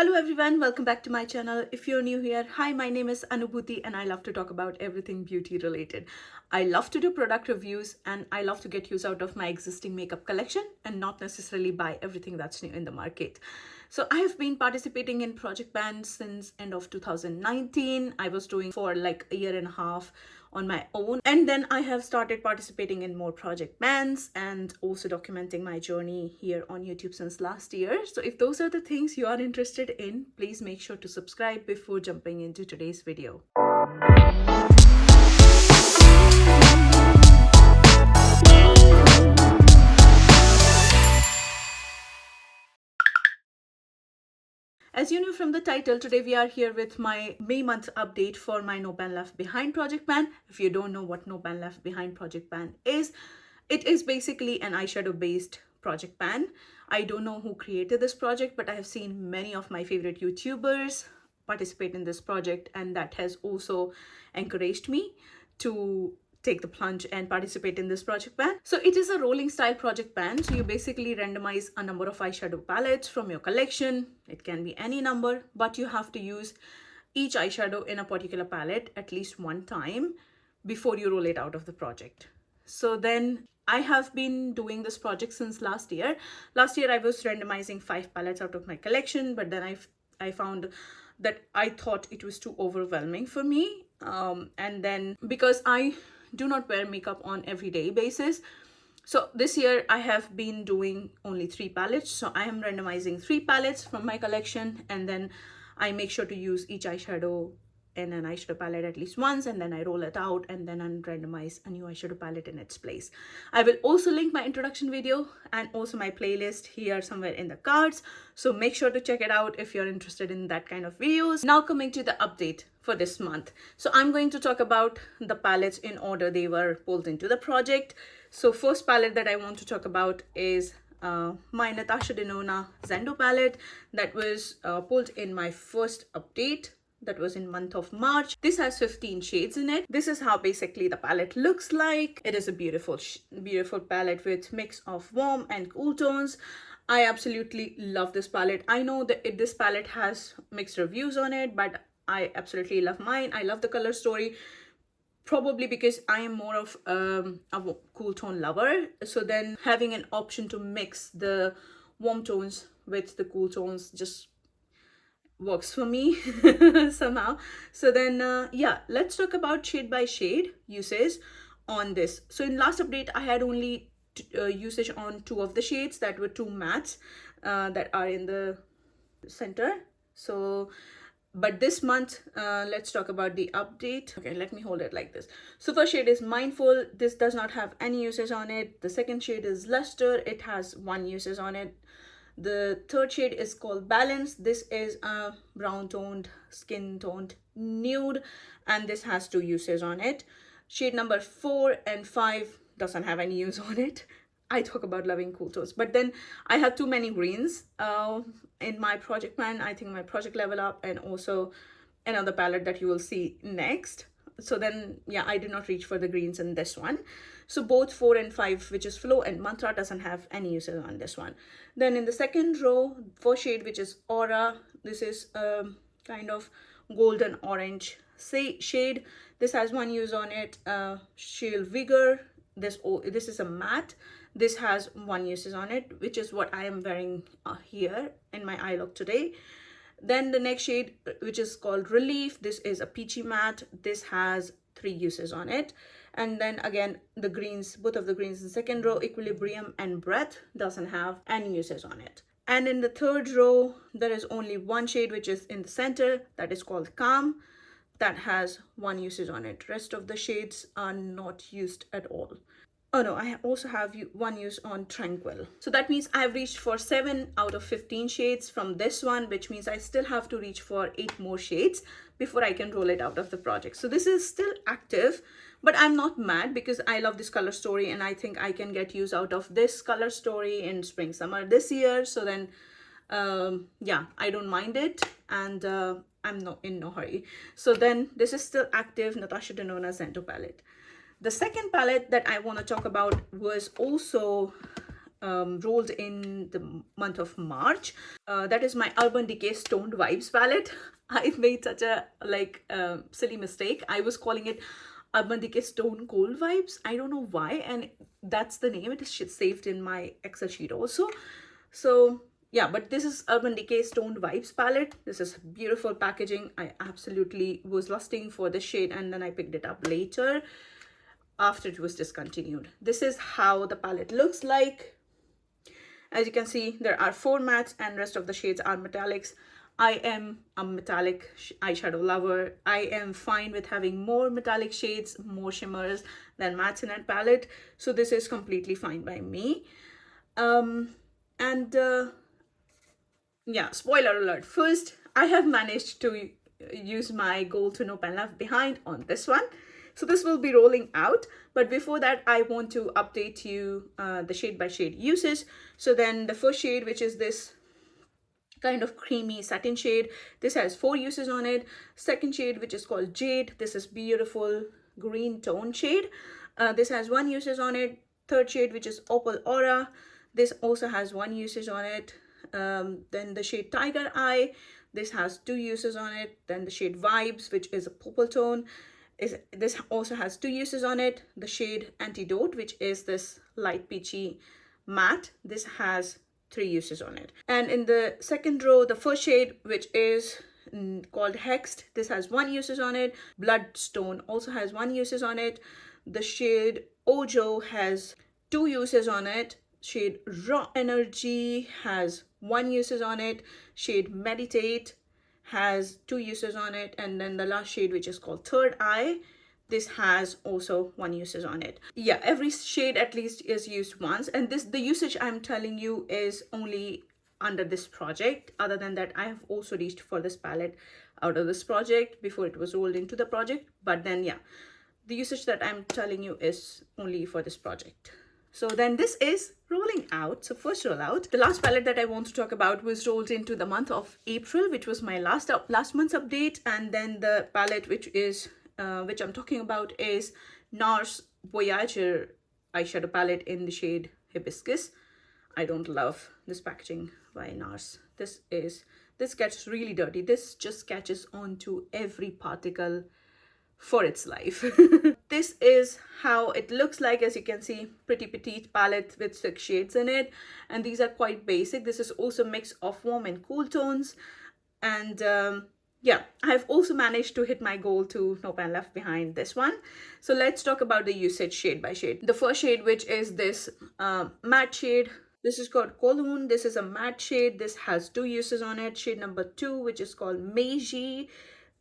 Hello everyone, welcome back to my channel. If you're new here, hi, my name is Anubhuti and I love to talk about everything beauty related. I love to do product reviews and I love to get use out of my existing makeup collection and not necessarily buy everything that's new in the market. So I have been participating in Project Band since end of 2019. I was doing for like a year and a half on my own, and then I have started participating in more project bands and also documenting my journey here on YouTube since last year. So if those are the things you are interested in, please make sure to subscribe before jumping into today's video. As you knew from the title, today we are here with my May month update for my No Pan Left Behind project ban. If you don't know what No Pan Left Behind project ban is, it is basically an eyeshadow based project ban. I don't know who created this project, but I have seen many of my favorite YouTubers participate in this project, and that has also encouraged me to take the plunge and participate in this project ban. So it is a rolling style project ban. So you basically randomize a number of eyeshadow palettes from your collection. It can be any number, but you have to use each eyeshadow in a particular palette at least one time before you roll it out of the project. So then I have been doing this project since last year. Last year I was randomizing 5 palettes out of my collection, but then I found that I thought it was too overwhelming for me. And then because I do not wear makeup on everyday basis, so this year I have been doing only 3 palettes. So I am randomizing 3 palettes from my collection, and then I make sure to use each eyeshadow in an eyeshadow palette at least once, and then I roll it out and then I randomize a new eyeshadow palette in its place. I will also link my introduction video and also my playlist here somewhere in the cards, so make sure to check it out if you're interested in that kind of videos. Now coming to the update for this month. So I'm going to talk about the palettes in order they were pulled into the project. So first palette that I want to talk about is my Natasha Denona Zendo palette that was pulled in my first update. That was in month of March. This has 15 shades in it. This is how basically the palette looks like. It is a beautiful palette with mix of warm and cool tones. I absolutely love this palette. I know that this palette has mixed reviews on it, but I absolutely love mine. I love the color story, probably because I am more of a cool tone lover. So then having an option to mix the warm tones with the cool tones just works for me somehow. So then yeah, let's talk about shade by shade uses on this. So in last update I had only usage on 2 of the shades that were 2 mattes that are in the center. So but this month let's talk about the update. Okay, let me hold it like this. So first shade is Mindful. This does not have any uses on it. The second shade is Luster. It has 1 uses on it. The third shade is called Balance. This is a brown toned, skin toned nude, and this has 2 uses on it. Shade number 4 and 5 doesn't have any use on it. I talk about loving cool tones, but then I have too many greens in my project plan. I think my project Level Up and also another palette that you will see next. So then yeah, I did not reach for the greens in this one. So both 4 and 5, which is Flow and Mantra, doesn't have any uses on this one. Then in the second row, first shade, which is Aura, this is kind of golden orange shade. This has 1 use on it. Shield Vigor, this is a matte. This has 1 uses on it, which is what I am wearing here in my eye look today. Then the next shade, which is called Relief, this is a peachy matte. This has 3 uses on it. And then again, the greens, both of the greens in the second row, Equilibrium and Breath, doesn't have any uses on it. And in the third row, there is only 1 shade, which is in the center, that is called Calm. That has 1 uses on it. Rest of the shades are not used at all. Oh no, I also have 1 use on Tranquil. So that means I've reached for 7 out of 15 shades from this one, which means I still have to reach for 8 more shades before I can roll it out of the project. So this is still active, but I'm not mad because I love this color story and I think I can get use out of this color story in spring, summer this year. So then yeah, I don't mind it, and I'm in no hurry. So then this is still active, Natasha Denona Zendo palette. The second palette that I want to talk about was also rolled in the month of March. That is my Urban Decay Stoned Vibes palette. I made such a silly mistake. I was calling it Urban Decay Stone Cold Vibes. I don't know why, and that's the name. It is saved in my Excel sheet also. So yeah, but this is Urban Decay Stoned Vibes palette. This is beautiful packaging. I absolutely was lusting for the shade, and then I picked it up later after it was discontinued. This is how the palette looks like. As you can see, there are 4 mattes and rest of the shades are metallics. I am a metallic eyeshadow lover. I am fine with having more metallic shades, more shimmers than mattes in a palette. So this is completely fine by me. Yeah, spoiler alert. First, I have managed to use my goal to no pen left behind on this one. So this will be rolling out, but before that I want to update you the shade by shade uses. So then the first shade, which is this kind of creamy satin shade, this has 4 uses on it. Second shade, which is called Jade, this is beautiful green tone shade. This has 1 uses on it. Third shade, which is Opal Aura, this also has 1 usage on it. Then the shade Tiger Eye, this has 2 uses on it. Then the shade Vibes, which is a purple tone, this also has 2 uses on it. The shade Antidote, which is this light peachy matte, this has 3 uses on it. And in the second row, the first shade, which is called Hexed, this has 1 uses on it. Bloodstone also has 1 uses on it. The shade Ojo has 2 uses on it. Shade Raw Energy has 1 uses on it. Shade Meditate has 2 uses on it. And then the last shade, which is called Third Eye, this has also 1 uses on it. Yeah, every shade at least is used once, and the usage I'm telling you is only under this project. Other than that, I have also reached for this palette out of this project before it was rolled into the project. But then yeah, the usage that I'm telling you is only for this project. So then this is rolling out. So first roll out. The last palette that I want to talk about was rolled into the month of April, which was my last month's update. And then the palette which I'm talking about is NARS Voyager eyeshadow palette in the shade Hibiscus. I don't love this packaging by NARS. This gets really dirty. This just catches onto every particle for its life. This is how it looks like. As you can see, pretty petite palette with 6 shades in it, and these are quite basic. This is also a mix of warm and cool tones. And yeah, I've also managed to hit my goal to no pen left behind this one. So let's talk about the usage shade by shade. The first shade, which is this matte shade, this is called Kowloon. This is a matte shade. This has 2 uses on it. Shade number 2, which is called Meiji.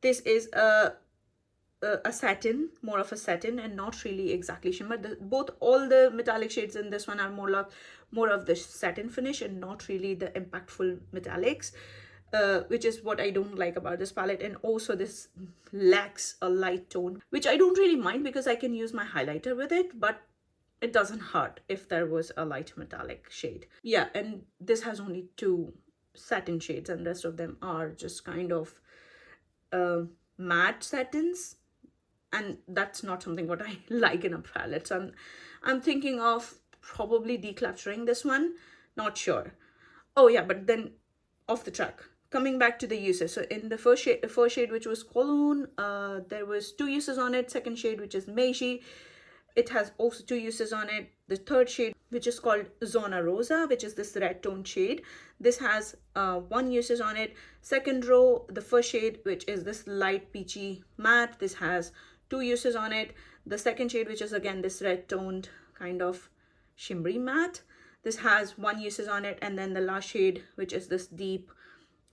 This is a satin, more of a satin, and not really exactly shimmer. All the metallic shades in this one are more of the satin finish and not really the impactful metallics, which is what I don't like about this palette. And also this lacks a light tone, which I don't really mind because I can use my highlighter with it, but it doesn't hurt if there was a light metallic shade. Yeah, and this has only 2 satin shades, and the rest of them are just kind of matte satins, and that's not something what I like in a palette. So I'm thinking of probably decluttering this one, not sure. Oh yeah, but then off the track, coming back to the uses. So in the first shade, which was Kowloon, there was 2 uses on it. Second shade, which is Meiji, it has also 2 uses on it. The third shade, which is called Zona Rosa, which is this red tone shade, this has 1 uses on it. Second row, the first shade, which is this light peachy matte, this has 2 uses on it. The second shade, which is again this red toned kind of shimmery matte, this has 1 uses on it. And then the last shade, which is this deep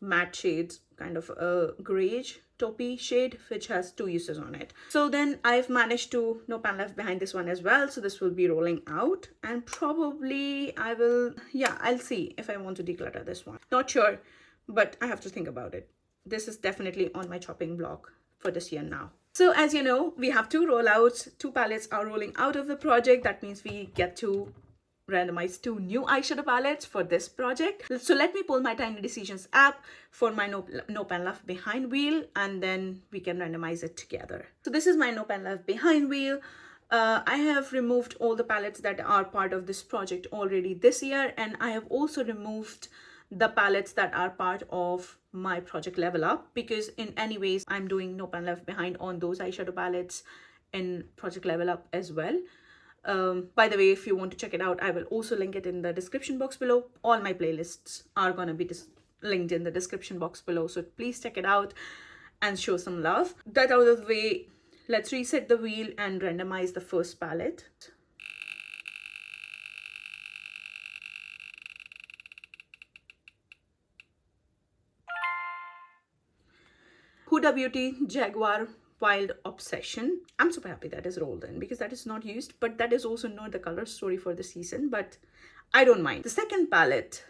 matte shades, kind of a grayish taupey shade, which has 2 uses on it. So then I've managed to no pan left behind this one as well. So this will be rolling out, and probably I'll see if I want to declutter this one. Not sure, but I have to think about it. This is definitely on my chopping block for this year now. So as you know, we have 2 rollouts. 2 palettes are rolling out of the project. That means we get to randomize 2 new eyeshadow palettes for this project. So let me pull my Tiny Decisions app for my no pen left behind wheel, and then we can randomize it together. So this is my no pen left behind wheel. I have removed all the palettes that are part of this project already this year, and I have also removed the palettes that are part of my project Level Up, because in any ways I'm doing No Pan Left Behind on those eyeshadow palettes in project Level Up as well. By the way, if you want to check it out, I will also link it in the description box below. All my playlists are gonna be linked in the description box below, so please check it out and show some love. That out of the way, let's reset the wheel and randomize the first palette. Huda Beauty Jaguar Wild Obsession. I'm super happy that is rolled in, because that is not used, but that is also not the color story for the season, but I don't mind. The second palette,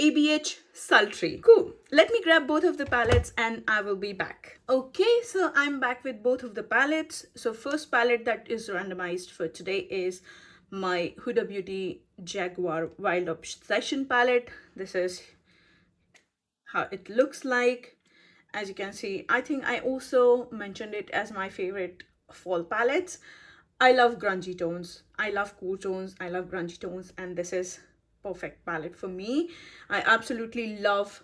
ABH Sultry. Cool. Let me grab both of the palettes and I will be back. Okay, so I'm back with both of the palettes. So first palette that is randomized for today is my Huda Beauty Jaguar Wild Obsession palette. This is how it looks like. As you can see, I think I also mentioned it as my favorite fall palettes. I love grungy tones. I love cool tones. I love grungy tones, and this is perfect palette for me. I absolutely love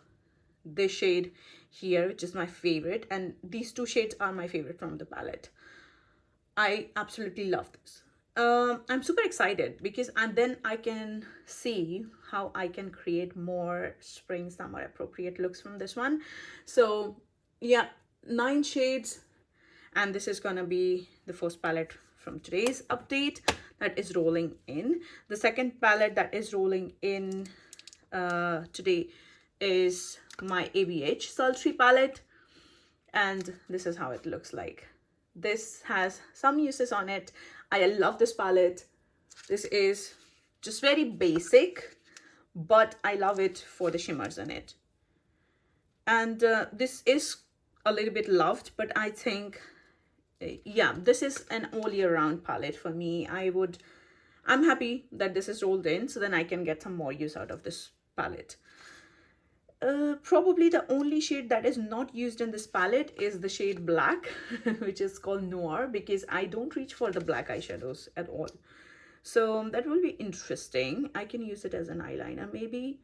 this shade here, which is my favorite, and these two shades are my favorite from the palette. I absolutely love this. I'm super excited because then I can see how I can create more spring summer appropriate looks from this one. So yeah, 9 shades, and this is gonna be the first palette from today's update that is rolling in. The second palette that is rolling in today is my ABH Sultry palette, and this is how it looks like. This has some uses on it. I love this palette. This is just very basic, but I love it for the shimmers in it. And this is a little bit loved, but I think, yeah, this is an all year round palette for me. I'm happy that this is rolled in, so then I can get some more use out of this palette. Probably the only shade that is not used in this palette is the shade black, which is called Noir, because I don't reach for the black eyeshadows at all. So that will be interesting. I can use it as an eyeliner maybe.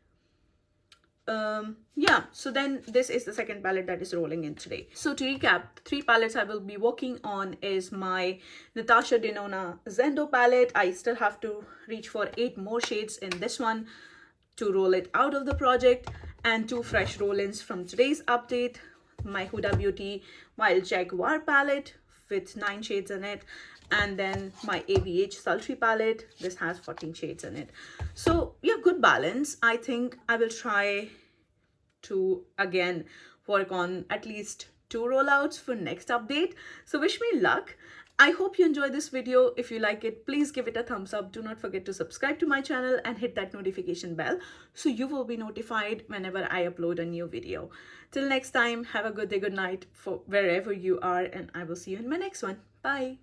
Yeah, so then this is the second palette that is rolling in today. So to recap, 3 palettes I will be working on is my Natasha Denona Zendo palette. I still have to reach for 8 more shades in this one to roll it out of the project, and 2 fresh roll-ins from today's update. My Huda Beauty Wild Jaguar palette with 9 shades in it, and then my ABH Sultry palette. This has 14 shades in it. So yeah, good balance. I think I will try to again work on at least 2 rollouts for next update. So wish me luck. I hope you enjoyed this video. If you like it, please give it a thumbs up. Do not forget to subscribe to my channel and hit that notification bell so you will be notified whenever I upload a new video. Till next time, have a good day, good night for wherever you are, and I will see you in my next one. Bye.